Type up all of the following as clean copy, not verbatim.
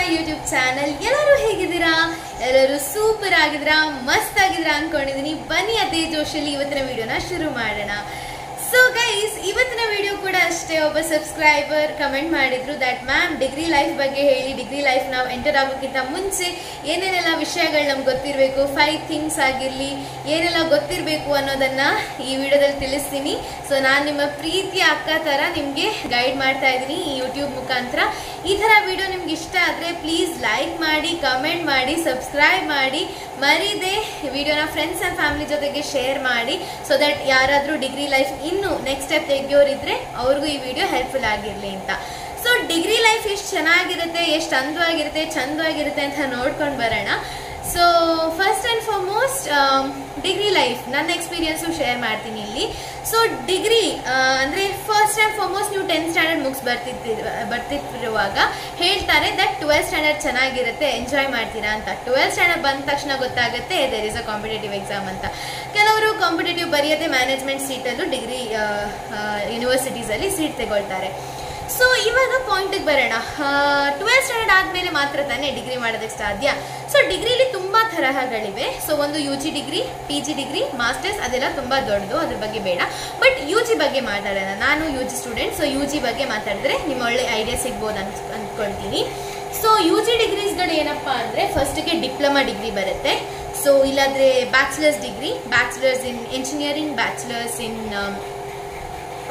My YouTube channel. ಎಲ್ಲರೂ ಹೇಗಿದ್ದೀರಾ? ಎಲ್ಲರೂ ಸೂಪರ್ ಆಗಿದ್ರಾ, ಮಸ್ತ್ ಆಗಿದ್ರಾ ಅನ್ಕೊಂಡಿದ್ದೀನಿ. ಬನ್ನಿ ಅದೇ ಜೋಶಲ್ಲಿ ಇವತ್ತಿನ ವಿಡಿಯೋನ ಶುರು ಮಾಡೋಣ. ಸೊ ಗೈಸ್, ಇವತ್ತಿನ ವಿಡಿಯೋ ಕೂಡ ಅಷ್ಟೇ. ಒಬ್ಬ ಸಬ್ಸ್ಕ್ರೈಬರ್ ಕಮೆಂಟ್ ಮಾಡಿದ್ರು ದಟ್ ಮ್ಯಾಮ್ ಡಿಗ್ರಿ ಲೈಫ್ ಬಗ್ಗೆ ಹೇಳಿ. ಡಿಗ್ರಿ ಲೈಫ್ ನಾವು ಎಂಟರ್ ಆಗೋಕ್ಕಿಂತ ಮುಂಚೆ ಏನೇನೆಲ್ಲ ವಿಷಯಗಳು ನಮ್ಗೆ ಗೊತ್ತಿರಬೇಕು, 5 ಥಿಂಗ್ಸ್ ಆಗಿರಲಿ, ಏನೆಲ್ಲ ಗೊತ್ತಿರಬೇಕು ಅನ್ನೋದನ್ನ ಈ ವಿಡಿಯೋದಲ್ಲಿ ತಿಳಿಸ್ತೀನಿ. ಸೊ ನಾನು ನಿಮ್ಮ ಪ್ರೀತಿಯ ಅಕ್ಕ ಥರ ನಿಮಗೆ ಗೈಡ್ ಮಾಡ್ತಾ ಇದ್ದೀನಿ ಈ ಯೂಟ್ಯೂಬ್ ಮುಖಾಂತರ. ಈ ಥರ ವಿಡಿಯೋ ನಿಮ್ಗೆ ಇಷ್ಟ ಆದರೆ ಪ್ಲೀಸ್ ಲೈಕ್ ಮಾಡಿ, ಕಮೆಂಟ್ ಮಾಡಿ, ಸಬ್ಸ್ಕ್ರೈಬ್ ಮಾಡಿ, ಮರೀದೆ ವಿಡಿಯೋನ ಫ್ರೆಂಡ್ಸ್ ಆ್ಯಂಡ್ ಫ್ಯಾಮಿಲಿ ಜೊತೆಗೆ ಶೇರ್ ಮಾಡಿ. ಸೊ ದಟ್ ಯಾರಾದರೂ ಡಿಗ್ರಿ ಲೈಫ್ ಇನ್ನು ನೆಕ್ಸ್ಟ್ ಸ್ಟೆಪ್ ತೆಗಿಯೋರಿದ್ರೆ ಅವ್ರಿಗೂ ಈ ವಿಡಿಯೋ ಹೆಲ್ಪ್ಫುಲ್ ಆಗಿರಲಿ ಅಂತ. ಸೊ ಡಿಗ್ರಿ ಲೈಫ್ ಎಷ್ಟು ಚೆನ್ನಾಗಿರುತ್ತೆ, ಎಷ್ಟು ಅಂದವಾಗಿರುತ್ತೆ, ಚಂದವಾಗಿರುತ್ತೆ ಅಂತ ನೋಡ್ಕೊಂಡು ಬರೋಣ. So first and foremost degree life ನನ್ನ ಎಕ್ಸ್ಪೀರಿಯನ್ಸು ಶೇರ್ ಮಾಡ್ತೀನಿ ಇಲ್ಲಿ. ಸೊ ಡಿಗ್ರಿ ಅಂದರೆ ಫಸ್ಟ್ ಆ್ಯಂಡ್ ಫಾರ್ಮೋಸ್ಟ್ ನೀವು 10th ಸ್ಟ್ಯಾಂಡರ್ಡ್ ಮುಗಿಸ್ ಬರ್ತಿರುವಾಗ ಹೇಳ್ತಾರೆ ದಟ್ 12th ಸ್ಟ್ಯಾಂಡರ್ಡ್ ಚೆನ್ನಾಗಿರುತ್ತೆ, ಎಂಜಾಯ್ ಮಾಡ್ತೀರಾ ಅಂತ. 12th ಸ್ಟ್ಯಾಂಡರ್ಡ್ ಬಂದ ತಕ್ಷಣ ಗೊತ್ತಾಗುತ್ತೆ there is a competitive exam ಅಂತ. ಕೆಲವರು ಕಾಂಪಿಟೇಟಿವ್ ಬರೆಯದೆ ಮ್ಯಾನೇಜ್ಮೆಂಟ್ ಸೀಟಲ್ಲೂ ಡಿಗ್ರಿ ಯೂನಿವರ್ಸಿಟೀಸಲ್ಲಿ ಸೀಟ್ ತಗೊಳ್ತಾರೆ. ಸೊ ಇವಾಗ ಪಾಯಿಂಟಿಗೆ ಬರೋಣ. 12th ಸ್ಟ್ಯಾಂಡರ್ಡ್ ಆದಮೇಲೆ ಮಾತ್ರ ತಾನೇ ಡಿಗ್ರಿ ಮಾಡೋದಕ್ಕೆ ಸಾಧ್ಯ. ಸೊ ಡಿಗ್ರಿಲಿ ತುಂಬ ತರಹಗಳಿವೆ. ಸೊ ಒಂದು UG degree, PG degree, masters, ಅದೆಲ್ಲ ತುಂಬ ದೊಡ್ಡದು, ಅದ್ರ ಬಗ್ಗೆ ಬೇಡ. ಬಟ್ UG ಬಗ್ಗೆ ಮಾತಾಡೋಣ. ನಾನು UG ಸ್ಟೂಡೆಂಟ್. ಸೊ UG ಬಗ್ಗೆ ಮಾತಾಡಿದ್ರೆ ನಿಮ್ಮ ಒಳ್ಳೆ ಐಡಿಯಾ ಸಿಗ್ಬೋದು ಅಂದ್ಕೊಳ್ತೀನಿ. ಸೊ UG ಡಿಗ್ರೀಸ್ಗಳು ಏನಪ್ಪ ಅಂದರೆ ಫಸ್ಟಿಗೆ ಡಿಪ್ಲೊಮಾ ಡಿಗ್ರಿ ಬರುತ್ತೆ. ಸೊ ಇಲ್ಲಾಂದರೆ bachelors degree, bachelors in engineering, bachelors ಇನ್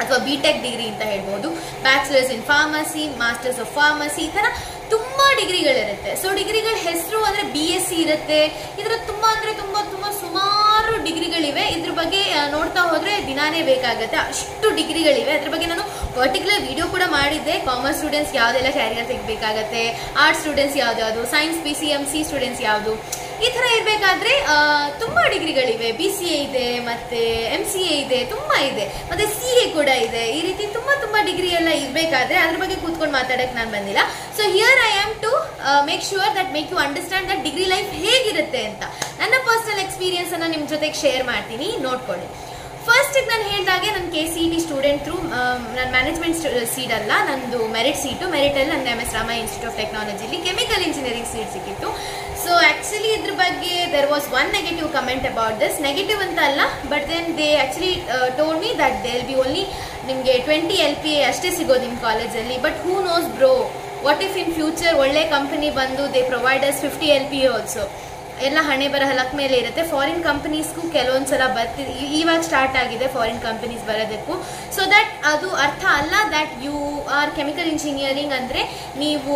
ಅಥವಾ BTech ಡಿಗ್ರಿ ಅಂತ ಹೇಳ್ಬೋದು, bachelors in pharmacy, masters of pharmacy, ಈ ಥರ ತುಂಬ ಡಿಗ್ರಿಗಳಿರುತ್ತೆ. ಸೊ ಡಿಗ್ರಿಗಳ ಹೆಸರು ಅಂದರೆ BSc ಇರುತ್ತೆ. ಈ ಥರ ತುಂಬ ಅಂದರೆ ತುಂಬ ಸುಮಾರು ಡಿಗ್ರಿಗಳಿವೆ. ಇದ್ರ ಬಗ್ಗೆ ನೋಡ್ತಾ ಹೋದರೆ ದಿನಾನೇ ಬೇಕಾಗುತ್ತೆ, ಅಷ್ಟು ಡಿಗ್ರಿಗಳಿವೆ. ಅದ್ರ ಬಗ್ಗೆ ನಾನು ಪರ್ಟಿಕ್ಯುಲರ್ ವಿಡಿಯೋ ಕೂಡ ಮಾಡಿದ್ದೆ. ಕಾಮರ್ಸ್ ಸ್ಟೂಡೆಂಟ್ಸ್ ಯಾವುದೆಲ್ಲ ಕ್ಯಾರಿಯರ್ ತೆಗಿಬೇಕಾಗತ್ತೆ, ಆರ್ಟ್ಸ್ ಸ್ಟೂಡೆಂಟ್ಸ್ ಯಾವ್ದು, ಸೈನ್ಸ್ PCMC ಸ್ಟೂಡೆಂಟ್ಸ್ ಯಾವುದು, ಈ ಥರ ಇರಬೇಕಾದ್ರೆ ತುಂಬ ಡಿಗ್ರಿಗಳಿವೆ. BCA ಇದೆ, ಮತ್ತು MCA ಇದೆ, ತುಂಬ ಇದೆ, ಮತ್ತು CA ಕೂಡ ಇದೆ. ಈ ರೀತಿ ತುಂಬ ಡಿಗ್ರಿ ಎಲ್ಲ ಇರಬೇಕಾದ್ರೆ ಅದ್ರ ಬಗ್ಗೆ ಕೂತ್ಕೊಂಡು ಮಾತಾಡೋಕ್ಕೆ ನಾನು ಬಂದಿಲ್ಲ. So here I am to make sure that make you understand that degree life ಹೇಗಿರುತ್ತೆ ಅಂತ. ನನ್ನ ಪರ್ಸನಲ್ ಎಕ್ಸ್ಪೀರಿಯನ್ಸನ್ನು ನಿಮ್ಮ ಜೊತೆಗೆ ಶೇರ್ ಮಾಡ್ತೀನಿ, ನೋಡ್ಕೊಳ್ಳಿ. ಫಸ್ಟಿಗೆ ನಾನು ಹೇಳಿದಾಗೆ ನನ್ನ KCET ಸ್ಟೂಡೆಂಟ್ ಥ್ರೂ ನನ್ನ ಮ್ಯಾನೇಜ್ಮೆಂಟ್ ಸೀಟ್ ಅಲ್ಲ, ನಂದು ಮೆರಿಟ್ ಸೀಟು. ಮೆರಿಟಲ್ಲಿ ನನ್ನ MS ರಾಮಯ್ಯ ಇನ್ಸ್ಟಿಟ್ಯೂಟ್ ಆಫ್ ಟೆಕ್ನಾಲಜಿಲಿ ಕೆಮಿಕಲ್ ಇಂಜಿನಿಯರಿಂಗ್ ಸೀಟ್ ಸಿಕ್ಕಿತ್ತು. ಸೊ ಆ್ಯಕ್ಚುಲಿ ಇದ್ರ ಬಗ್ಗೆ there was one negative comment about this. Negative ಅಂತ ಅಲ್ಲ, but then they actually told me that they will be only ನಿಮಗೆ 20 LPA ಅಷ್ಟೇ ಸಿಗೋದು ನಿಮ್ಮ ಕಾಲೇಜಲ್ಲಿ. But who knows bro, what if in future ಒಳ್ಳೆ ಕಂಪನಿ ಬಂದು they provide us 50 LPA also. ಎಲ್ಲ ಹಣೆ ಬರಹ ಲಕ್ ಮೇಲೆ ಇರುತ್ತೆ. ಫಾರಿನ್ ಕಂಪನೀಸ್ಗೂ ಕೆಲವೊಂದ್ಸಲ ಇವಾಗ ಸ್ಟಾರ್ಟ್ ಆಗಿದೆ ಫಾರಿನ್ ಕಂಪನೀಸ್ ಬರೋದಕ್ಕೂ. ಸೊ ದಟ್ ಅದು ಅರ್ಥ ಅಲ್ಲ that you are chemical engineering ಅಂದರೆ ನೀವು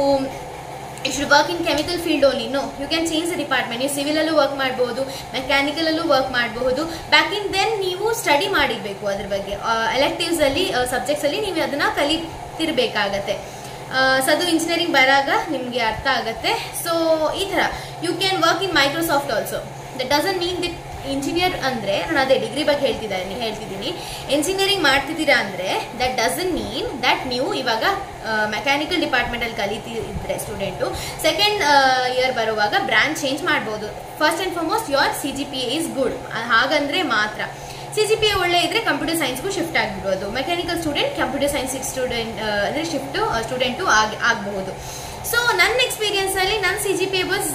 you should work in chemical field only. No, you can change the department. ನೀವು ಸಿವಿಲಲ್ಲೂ ವರ್ಕ್ ಮಾಡ್ಬೋದು, ಮೆಕ್ಯಾನಿಕಲಲ್ಲೂ ವರ್ಕ್ ಮಾಡಬಹುದು. ಬ್ಯಾಕ್ ಇನ್ ದೆನ್ ನೀವು ಸ್ಟಡಿ ಮಾಡಿರಬೇಕು ಅದ್ರ ಬಗ್ಗೆ. ಎಲೆಕ್ಟಿವ್ಸಲ್ಲಿ ಸಬ್ಜೆಕ್ಟ್ಸಲ್ಲಿ ನೀವು ಅದನ್ನು ಕಲಿತಿರ್ಬೇಕಾಗತ್ತೆ. ಸೊ ಅದು ಇಂಜಿನಿಯರಿಂಗ್ ಬರಾಗ ನಿಮಗೆ ಅರ್ಥ ಆಗುತ್ತೆ. ಸೊ ಈ ಥರ you can work in Microsoft also. That doesn't mean that engineer ಅಂದರೆ, ನಾನು ಅದೇ ಡಿಗ್ರಿ ಬಗ್ಗೆ ಹೇಳ್ತಿದ್ದೀನಿ. ಇಂಜಿನಿಯರಿಂಗ್ ಮಾಡ್ತಿದ್ದೀರಾ ಅಂದರೆ ದಟ್ ಡಸಂಟ್ ಮೀನ್ ದಟ್ ನೀವು ಇವಾಗ ಮೆಕ್ಯಾನಿಕಲ್ ಡಿಪಾರ್ಟ್ಮೆಂಟಲ್ಲಿ ಕಲಿತಿದ್ರೆ ಸ್ಟೂಡೆಂಟು ಸೆಕೆಂಡ್ ಇಯರ್ ಬರುವಾಗ ಬ್ರಾಂಚ್ ಚೇಂಜ್ ಮಾಡ್ಬೋದು. First and foremost your CGPA is good. ಹಾಗಂದರೆ ಮಾತ್ರ CGPA ಒಳ್ಳೆ ಇದ್ದರೆ ಕಂಪ್ಯೂಟರ್ ಸೈನ್ಸ್ಗೂ ಶಿಫ್ಟ್ ಆಗಿಬಿಡ್ಬೋದು. Mechanical student computer science student ಅಂದರೆ ಸ್ಟೂಡೆಂಟು ಆಗಬಹುದು. ಸೊ ನನ್ನ ಎಕ್ಸ್ಪೀರಿಯನ್ಸಲ್ಲಿ ನನ್ನ CGPA was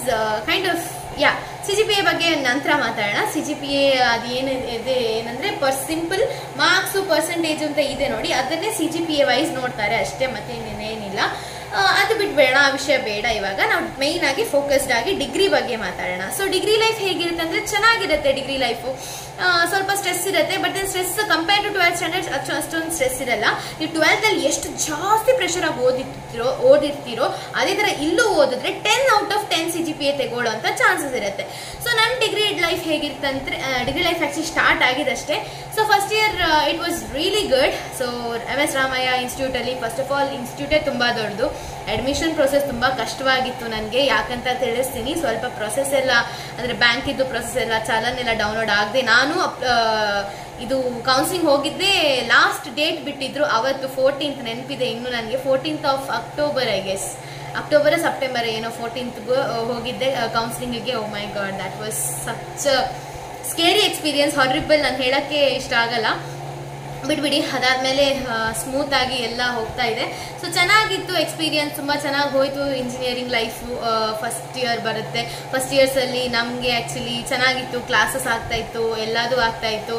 kind of CGPA ಬಗ್ಗೆ ನಂತರ ಮಾತಾಡೋಣ. CGPA ಅದು ಏನಿದೆ ಏನಂದರೆ ಸಿಂಪಲ್ ಮಾರ್ಕ್ಸು ಪರ್ಸೆಂಟೇಜು ಅಂತ ಇದೆ ನೋಡಿ, ಅದನ್ನೇ CGPA ವೈಸ್ ನೋಡ್ತಾರೆ ಅಷ್ಟೇ, ಮತ್ತೆ ಇನ್ನೇನಿಲ್ಲ. ಅದು ಬಿಟ್ಬೇಡ, ಆ ವಿಷಯ ಬೇಡ. ಇವಾಗ ನಾವು ಮೇಯ್ನ್ ಆಗಿ ಫೋಕಸ್ಡ್ ಆಗಿ ಡಿಗ್ರಿ ಬಗ್ಗೆ ಮಾತಾಡೋಣ. ಸೊ ಡಿಗ್ರಿ ಲೈಫ್ ಹೇಗಿರುತ್ತೆ ಅಂದರೆ ಚೆನ್ನಾಗಿರುತ್ತೆ. ಡಿಗ್ರಿ ಲೈಫು ಸ್ವಲ್ಪ ಸ್ಟ್ರೆಸ್ ಇರುತ್ತೆ, but then stress compare to 12th standard ಅಷ್ಟೊಂದು ಸ್ಟ್ರೆಸ್ ಇರಲ್ಲ. ನೀವು 12th ಎಷ್ಟು ಜಾಸ್ತಿ ಪ್ರೆಷರಾಗಿ ಓದಿರ್ತೀರೋ ಅದೇ ಥರ ಇಲ್ಲೂ ಓದಿದ್ರೆ 10 out of 10 CGPA ತೆಗೊಳ್ಳೋ ಅಂತ ಚಾನ್ಸಸ್ ಇರುತ್ತೆ. ಸೊ ನನ್ನ ಡಿಗ್ರಿ ಲೈಫ್ ಹೇಗಿರುತ್ತೆ ಅಂದರೆ, ಡಿಗ್ರಿ ಲೈಫ್ ಆ್ಯಕ್ಚುಲಿ ಸ್ಟಾರ್ಟ್ ಆಗಿದಷ್ಟೇ. So first year it was really good. So MS Ramaiah ಇನ್ಸ್ಟಿಟ್ಯೂಟಲ್ಲಿ ಫಸ್ಟ್ ಆಫ್ ಆಲ್ ಇನ್ಸ್ಟಿಟ್ಯೂಟೇ ತುಂಬ ದೊಡ್ಡದು. ಅಡ್ಮಿಷನ್ ಪ್ರೊಸೆಸ್ ತುಂಬ ಕಷ್ಟವಾಗಿತ್ತು ನನಗೆ. ಯಾಕಂತ ತಿಳಿಸ್ತೀನಿ. ಸ್ವಲ್ಪ ಪ್ರೊಸೆಸ್ ಎಲ್ಲ ಅಂದರೆ ಬ್ಯಾಂಕಿದ್ದು ಪ್ರೊಸೆಸ್ ಎಲ್ಲ ಚಾಲನೆಲ್ಲ ಡೌನ್ಲೋಡ್ ಆಗದೆ ನಾನು ಇದು ಕೌನ್ಸಿಲಿಂಗ್ ಹೋಗಿದ್ದೆ. ಲಾಸ್ಟ್ ಡೇಟ್ ಬಿಟ್ಟಿದ್ರು ಅವತ್ತು 14th, ನೆನಪಿದೆ ಇನ್ನು ನನಗೆ, 14th of October I guess, October September ಏನೋ 14th ಹೋಗಿದ್ದೆ ಕೌನ್ಸಿಲಿಂಗಿಗೆ. Oh my God, that was such scary experience, horrible. ನಾನು ಹೇಳೋಕ್ಕೆ ಇಷ್ಟ ಆಗಲ್ಲ. ಬಿಟ್ಬಿಡಿ. ಅದಾದಮೇಲೆ ಸ್ಮೂತಾಗಿ ಎಲ್ಲ ಹೋಗ್ತಾ ಇದೆ. ಸೊ ಚೆನ್ನಾಗಿತ್ತು ಎಕ್ಸ್ಪೀರಿಯನ್ಸ್, ತುಂಬ ಚೆನ್ನಾಗಿ ಹೋಯಿತು ಇಂಜಿನಿಯರಿಂಗ್ ಲೈಫು. ಫಸ್ಟ್ ಇಯರ್ ಬರುತ್ತೆ. ಫಸ್ಟ್ ಇಯರ್ಸಲ್ಲಿ ನಮಗೆ ಆ್ಯಕ್ಚುಲಿ ಚೆನ್ನಾಗಿತ್ತು, ಕ್ಲಾಸಸ್ ಆಗ್ತಾಯಿತ್ತು, ಎಲ್ಲದೂ ಆಗ್ತಾಯಿತ್ತು.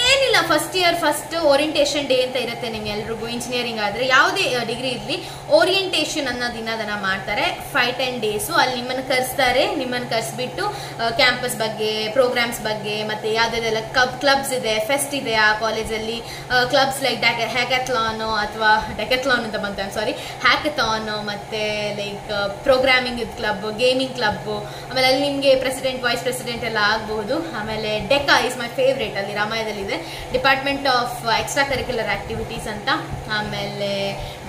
ಏನಿಲ್ಲ, first year first orientation day ಅಂತ ಇರುತ್ತೆ ನಿಮ್ಗೆಲ್ರಿಗೂ. ಇಂಜಿನಿಯರಿಂಗ್ ಆದರೆ ಯಾವುದೇ ಡಿಗ್ರಿ ಇರಲಿ ಓರಿಯಂಟೇಷನ್ ಅನ್ನೋ ದಿನ ಮಾಡ್ತಾರೆ 5-10 ಡೇಸು. ಅಲ್ಲಿ ನಿಮ್ಮನ್ನು ಕರೆಸ್ತಾರೆ. ನಿಮ್ಮನ್ನು ಕರೆಸ್ಬಿಟ್ಟು ಕ್ಯಾಂಪಸ್ ಬಗ್ಗೆ, ಪ್ರೋಗ್ರಾಮ್ಸ್ ಬಗ್ಗೆ, ಮತ್ತು ಯಾವುದೆಲ್ಲ ಕ್ಲಬ್ಸ್ ಇದೆ, ಫೆಸ್ಟ್ ಇದೆ ಆ ಕಾಲೇಜಲ್ಲಿ, ಕ್ಲಬ್ಸ್ ಲೈಕ್ ಹ್ಯಾಕಥಾನು ಅಥವಾ ಡೆಕಥಾನ್ ಅಂತ ಬಂತ ಹ್ಯಾಕಥಾನ್, ಮತ್ತು like programming club, gaming club, ಆಮೇಲೆ ಅಲ್ಲಿ ನಿಮಗೆ ಪ್ರೆಸಿಡೆಂಟ್, ವೈಸ್ ಪ್ರೆಸಿಡೆಂಟ್ ಎಲ್ಲ ಆಗಬಹುದು. ಆಮೇಲೆ ಡೆಕಾ ಇಸ್ ಮೈ ಫೇವ್ರೇಟ್, ಅಲ್ಲಿ ರಾಮಾಯಣದಲ್ಲಿದೆ, department of extracurricular activities ಅಂತ. ಆಮೇಲೆ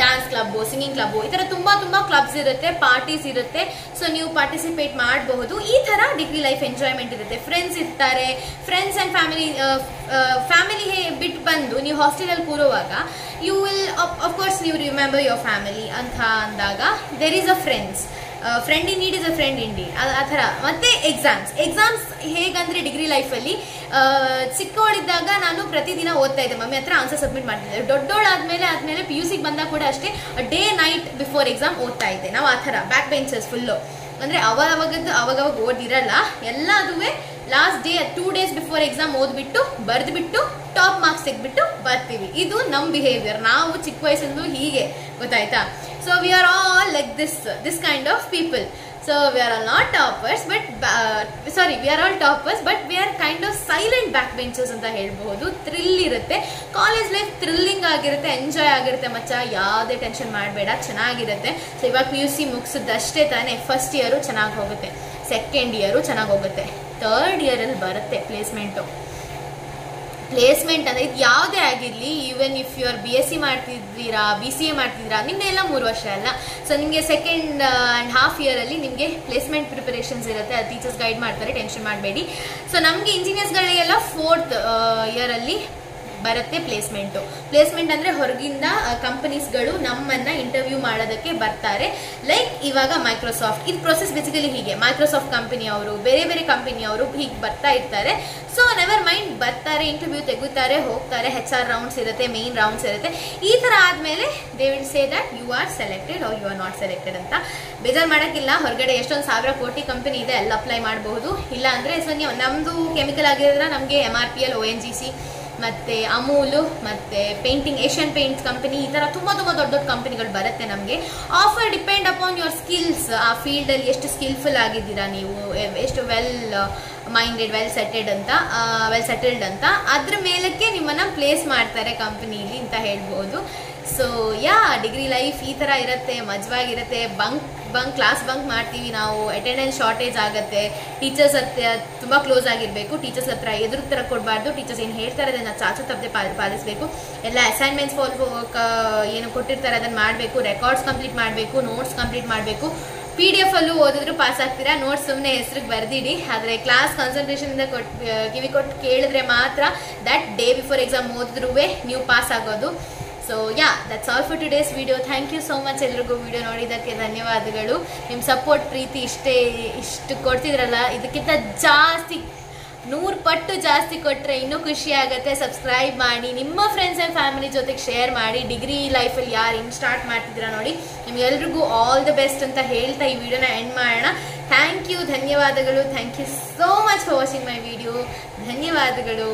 ಡ್ಯಾನ್ಸ್ ಕ್ಲಬ್ಬು, ಸಿಂಗಿಂಗ್ ಕ್ಲಬ್ಬು, ಈ ಥರ ತುಂಬ ಕ್ಲಬ್ಸ್ ಇರುತ್ತೆ, ಪಾರ್ಟೀಸ್ ಇರುತ್ತೆ. ಸೊ ನೀವು ಪಾರ್ಟಿಸಿಪೇಟ್ ಮಾಡಬಹುದು. ಈ ಥರ ಡಿಗ್ರಿ ಲೈಫ್ ಎಂಜಾಯ್ಮೆಂಟ್ ಇರುತ್ತೆ. ಫ್ರೆಂಡ್ಸ್ ಇರ್ತಾರೆ, ಫ್ರೆಂಡ್ಸ್ ಆ್ಯಂಡ್ ಫ್ಯಾಮಿಲಿ ಬಿಟ್ಟು ಬಂದು ನೀವು ಹಾಸ್ಟೆಲಲ್ಲಿ ಕೂರುವಾಗ ಯು ವಿಲ್ ಅಫ್ಕೋರ್ಸ್ ನೀವು ರಿಮೆಂಬರ್ ಯುವರ್ ಫ್ಯಾಮಿಲಿ ಅಂತ ಅಂದಾಗ there is a friend in need is a friend indeed, ಆ ಥರ. ಮತ್ತು ಎಕ್ಸಾಮ್ಸ್ ಹೇಗಂದರೆ ಡಿಗ್ರಿ ಲೈಫಲ್ಲಿ ಚಿಕ್ಕವಳಿದ್ದಾಗ ನಾನು ಪ್ರತಿದಿನ ಓದ್ತಾ ಇದ್ದೆ, ಮಮ್ಮಿ ಹತ್ರ ಆನ್ಸರ್ ಸಬ್ಮಿಟ್ ಮಾಡ್ತಿದ್ದೆ. ದೊಡ್ಡವಳಾದ್ಮೇಲೆ PUC ಬಂದಾಗ ಕೂಡ ಅಷ್ಟೇ ಡೇ ನೈಟ್ ಬಿಫೋರ್ ಎಕ್ಸಾಮ್ ಓದ್ತಾ ಇದ್ದೆ. ನಾವು ಆ ಥರ ಬ್ಯಾಕ್ ಬೆಂಚರ್ಸ್ ಫುಲ್ಲು, ಅಂದರೆ ಅವಾಗವಾಗ ಓದಿರಲ್ಲ, ಎಲ್ಲದೂ last day 2 days before exam ಓದ್ಬಿಟ್ಟು ಬರೆದ್ಬಿಟ್ಟು ಟಾಪ್ ಮಾರ್ಕ್ಸ್ ತೆಗೆದ್ಬಿಟ್ಟು ಬರ್ತೀವಿ. ಇದು ನಮ್ಮ ಬಿಹೇವಿಯರ್. ನಾವು ಚಿಕ್ಕ ವಯಸ್ಸಿಂದು ಹೀಗೆ, ಗೊತ್ತಾಯ್ತಾ? So we are all like this kind of people. So we are all not toppers we are all toppers but we are kind of silent back benchers ಅಂತ ಹೇಳ್ಬಹುದು. ಥ್ರಿಲ್ ಇರುತ್ತೆ ಕಾಲೇಜ್ ಲೈಫ್, ಥ್ರಿಲ್ಲಿಂಗ್ ಆಗಿರುತ್ತೆ, enjoy ಆಗಿರುತ್ತೆ ಮಚ್ಚ, ಯಾವುದೇ tension ಮಾಡಬೇಡ, ಚೆನ್ನಾಗಿರುತ್ತೆ. So ಇವಾಗ PUC ಮುಗಿಸಿದಷ್ಟೇ ತಾನೇ ಫಸ್ಟ್ ಇಯರು ಚೆನ್ನಾಗಿ ಹೋಗುತ್ತೆ, ಸೆಕೆಂಡ್ ಇಯರು ಚೆನ್ನಾಗಿ ಹೋಗುತ್ತೆ, ಥರ್ಡ್ ಇಯರಲ್ಲಿ ಬರುತ್ತೆ ಪ್ಲೇಸ್ಮೆಂಟ್ ಅಂದರೆ ಇದು ಯಾವುದೇ ಆಗಿರಲಿ. Even if you are BSc ಮಾಡ್ತಿದ್ದೀರಾ, BCA ಮಾಡ್ತಿದ್ದೀರಾ, ನಿನ್ನೆಲ್ಲ 3 ವರ್ಷ ಅಲ್ಲ. ಸೊ ನಿಮಗೆ ಸೆಕೆಂಡ್ ಆ್ಯಂಡ್ ಹಾಫ್ ಇಯರಲ್ಲಿ ನಿಮಗೆ ಪ್ಲೇಸ್ಮೆಂಟ್ ಪ್ರಿಪರೇಷನ್ಸ್ ಇರುತ್ತೆ, ಅದು ಟೀಚರ್ಸ್ ಗೈಡ್ ಮಾಡ್ತಾರೆ, ಟೆನ್ಷನ್ ಮಾಡಬೇಡಿ. ಸೊ ನಮಗೆ ಇಂಜಿನಿಯರ್ಸ್ಗಳಿಗೆಲ್ಲ 4th ಇಯರಲ್ಲಿ ಬರುತ್ತೆ ಪ್ಲೇಸ್ಮೆಂಟ್ ಅಂದರೆ ಹೊರಗಿಂದ ಕಂಪನೀಸ್ಗಳು ನಮ್ಮನ್ನು ಇಂಟರ್ವ್ಯೂ ಮಾಡೋದಕ್ಕೆ ಬರ್ತಾರೆ. ಲೈಕ್ ಇವಾಗ ಮೈಕ್ರೋಸಾಫ್ಟ್, ಇದು ಪ್ರೊಸೆಸ್ ಬೇಸಿಕಲಿ ಹೀಗೆ. ಮೈಕ್ರೋಸಾಫ್ಟ್ ಕಂಪನಿಯವರು, ಬೇರೆ ಕಂಪನಿಯವರು ಹೀಗೆ ಬರ್ತಾ ಇರ್ತಾರೆ. ಸೊ ನೆವರ್ ಮೈಂಡ್, ಬರ್ತಾರೆ, ಇಂಟರ್ವ್ಯೂ ತೆಗುತ್ತಾರೆ, ಹೋಗ್ತಾರೆ, HR ರೌಂಡ್ಸ್ ಇರುತ್ತೆ, ಮೇನ್ ರೌಂಡ್ಸ್ ಇರುತ್ತೆ. ಈ ಥರ ಆದಮೇಲೆ they will say that you are selected or you are not selected ಅಂತ. ಬೇಜಾರು ಮಾಡೋಕ್ಕಿಲ್ಲ, ಹೊರಗಡೆ ಎಷ್ಟೊಂದು 1000 ಕೋಟಿ ಕಂಪನಿ ಇದೆ, ಎಲ್ಲ ಅಪ್ಲೈ ಮಾಡಬಹುದು. ಇಲ್ಲ ಅಂದರೆ ಸೊ ನೀವು ನಮ್ಮದು ಕೆಮಿಕಲ್ ಆಗಿದ್ರೆ ನಮಗೆ MRPL, ONGC ಮತ್ತು ಅಮೂಲು, ಮತ್ತು ಪೇಂಟಿಂಗ್, ಏಷ್ಯನ್ ಪೇಂಟ್ಸ್ ಕಂಪನಿ, ಈ ಥರ ತುಂಬ ದೊಡ್ಡ ಕಂಪನಿಗಳು ಬರುತ್ತೆ ನಮಗೆ. Offer depend upon your skills. ಆ ಫೀಲ್ಡಲ್ಲಿ ಎಷ್ಟು ಸ್ಕಿಲ್ಫುಲ್ ಆಗಿದ್ದೀರಾ ನೀವು, ಎಷ್ಟು ವೆಲ್ ಮೈಂಡೆಡ್, ವೆಲ್ ಸೆಟಲ್ಡ್ ಅಂತ ಅದ್ರ ಮೇಲಕ್ಕೆ ನಿಮ್ಮನ್ನು ಪ್ಲೇಸ್ ಮಾಡ್ತಾರೆ ಕಂಪನಿಲಿ ಅಂತ ಹೇಳ್ಬೋದು. ಸೊ ಡಿಗ್ರಿ ಲೈಫ್ ಈ ಥರ ಇರುತ್ತೆ, ಮಜವಾಗಿರುತ್ತೆ. ಕ್ಲಾಸ್ ಬಂಕ್ ಮಾಡ್ತೀವಿ ನಾವು, ಅಟೆಂಡೆನ್ಸ್ ಶಾರ್ಟೇಜ್ ಆಗುತ್ತೆ. ಟೀಚರ್ಸ್ ಹತ್ರ ತುಂಬ ಕ್ಲೋಸ್ ಆಗಿರಬೇಕು, ಟೀಚರ್ಸ್ ಹತ್ರ ಎದುರು ಥರ ಕೊಡಬಾರ್ದು. ಟೀಚರ್ಸ್ ಏನು ಹೇಳ್ತಾರೆ ಅದನ್ನು ಚಾಚು ತಪ್ಪದೆ ಪಾಲಿಸಬೇಕು. ಎಲ್ಲ ಅಸೈನ್ಮೆಂಟ್ಸ್ ಏನು ಕೊಟ್ಟಿರ್ತಾರೆ ಅದನ್ನು ಮಾಡಬೇಕು, ರೆಕಾರ್ಡ್ಸ್ ಕಂಪ್ಲೀಟ್ ಮಾಡಬೇಕು, ನೋಟ್ಸ್ ಕಂಪ್ಲೀಟ್ ಮಾಡಬೇಕು. PDF ಅಲ್ಲೂ ಓದಿದ್ರು ಪಾಸ್ ಆಗ್ತೀರಾ, ನೋಟ್ಸ್ ಸುಮ್ಮನೆ ಹೆಸ್ರಿಗೆ ಬರೆದಿಡಿ. ಆದರೆ ಕ್ಲಾಸ್ ಕಾನ್ಸಂಟ್ರೇಷನಿಂದ ಕಿವಿ ಕೊಟ್ಟು ಕೇಳಿದ್ರೆ ಮಾತ್ರ ದಟ್ ಡೇ ಬಿಫೋರ್ ಎಕ್ಸಾಮ್ ಓದಿದ್ರೂ ನೀವು ಪಾಸ್ ಆಗೋದು. So that's all for today's video. Thank you so much ಎಲ್ರಿಗೂ ವಿಡಿಯೋ ನೋಡಿದ್ದಕ್ಕೆ ಧನ್ಯವಾದಗಳು. ನಿಮ್ಮ ಸಪೋರ್ಟ್, ಪ್ರೀತಿ ಇಷ್ಟು ಕೊಡ್ತಿದ್ರಲ್ಲ, ಇದಕ್ಕಿಂತ ಜಾಸ್ತಿ 100 ಪಟ್ಟು ಜಾಸ್ತಿ ಕೊಟ್ಟರೆ ಇನ್ನೂ ಖುಷಿ ಆಗುತ್ತೆ. ಸಬ್ಸ್ಕ್ರೈಬ್ ಮಾಡಿ, ನಿಮ್ಮ ಫ್ರೆಂಡ್ಸ್ ಆ್ಯಂಡ್ ಫ್ಯಾಮಿಲಿ ಜೊತೆಗೆ ಶೇರ್ ಮಾಡಿ. ಡಿಗ್ರಿ ಲೈಫಲ್ಲಿ ಯಾರು ಹಿಂಗೆ ಸ್ಟಾರ್ಟ್ ಮಾಡ್ತಿದ್ದೀರಾ ನೋಡಿ, ನಿಮ್ಗೆಲ್ರಿಗೂ ಆಲ್ ದ ಬೆಸ್ಟ್ ಅಂತ ಹೇಳ್ತಾ ಈ ವಿಡಿಯೋನ ಎಂಡ್ ಮಾಡೋಣ. ಥ್ಯಾಂಕ್ ಯು, ಧನ್ಯವಾದಗಳು. Thank you so much for watching my video. ಧನ್ಯವಾದಗಳು.